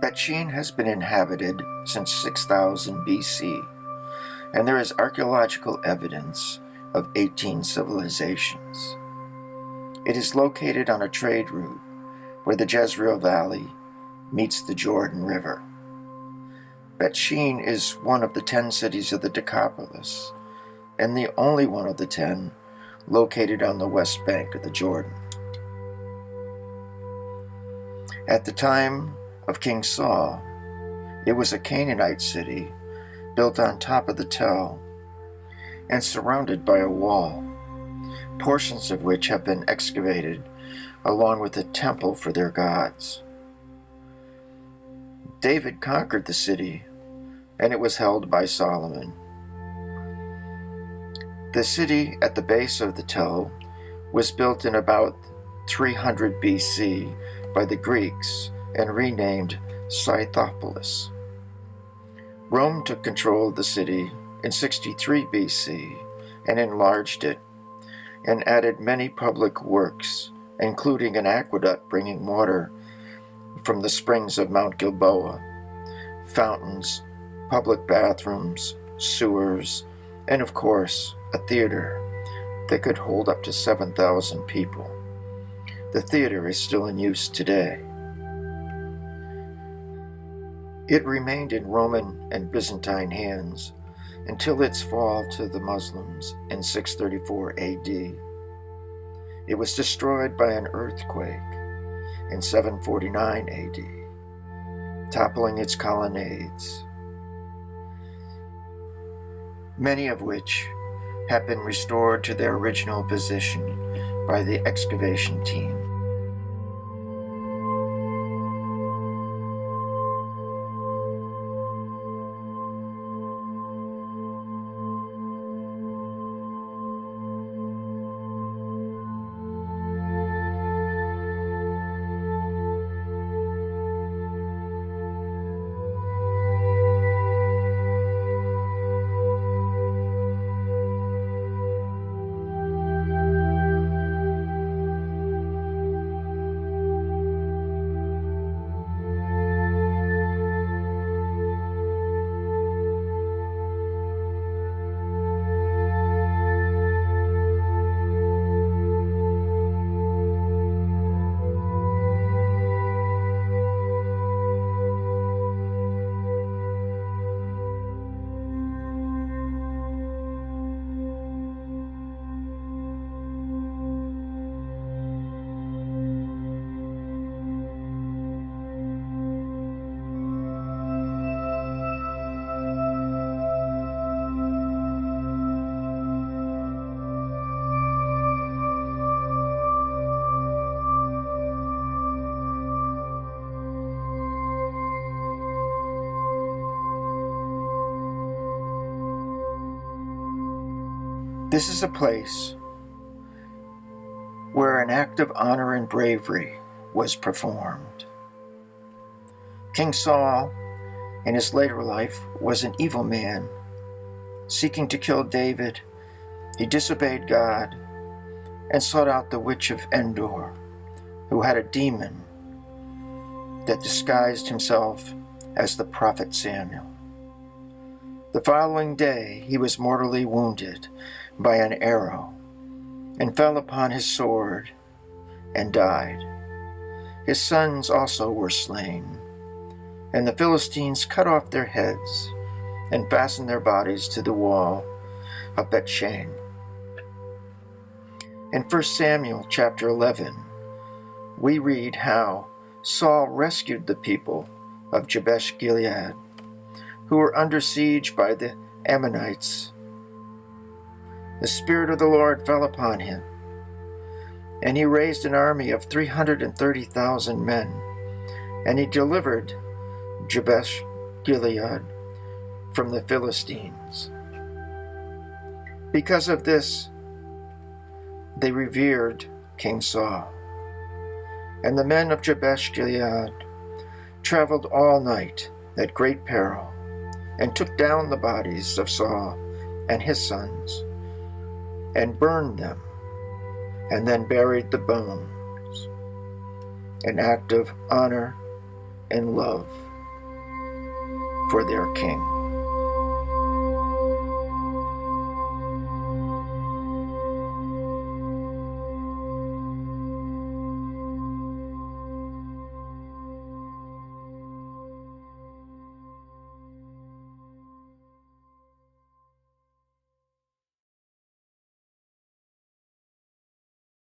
Beit She'an has been inhabited since 6000 BC, and there is archaeological evidence of 18 civilizations. It is located on a trade route where the Jezreel Valley meets the Jordan River. Beit She'an is one of the 10 cities of the Decapolis, and the only one of the 10 located on the west bank of the Jordan. At the time of King Saul, it was a Canaanite city built on top of the Tell and surrounded by a wall, portions of which have been excavated along with a temple for their gods. David conquered the city, and it was held by Solomon. The city at the base of the Tell was built in about 300 BC by the Greeks and renamed Scythopolis. Rome took control of the city in 63 BC and enlarged it and added many public works, including an aqueduct bringing water from the springs of Mount Gilboa, fountains, public bathrooms, sewers, and of course, a theater that could hold up to 7,000 people. The theater is still in use today. It remained in Roman and Byzantine hands until its fall to the Muslims in 634 AD. It was destroyed by an earthquake in 749 AD, toppling its colonnades, many of which have been restored to their original position by the excavation team. This is a place where an act of honor and bravery was performed. King Saul, in his later life, was an evil man. Seeking to kill David, he disobeyed God and sought out the witch of Endor, who had a demon that disguised himself as the prophet Samuel. The following day, he was mortally wounded by an arrow and fell upon his sword and died. His sons also were slain, and the Philistines cut off their heads and fastened their bodies to the wall of Beit She'an. In 1 Samuel chapter 11, we read how Saul rescued the people of Jabesh Gilead, who were under siege by the Ammonites. The Spirit of the Lord fell upon him, and he raised an army of 330,000 men, and he delivered Jabesh Gilead from the Philistines. Because of this, they revered King Saul. And the men of Jabesh Gilead traveled all night at great peril, and took down the bodies of Saul and his sons, and burned them, and then buried the bones, an act of honor and love for their king.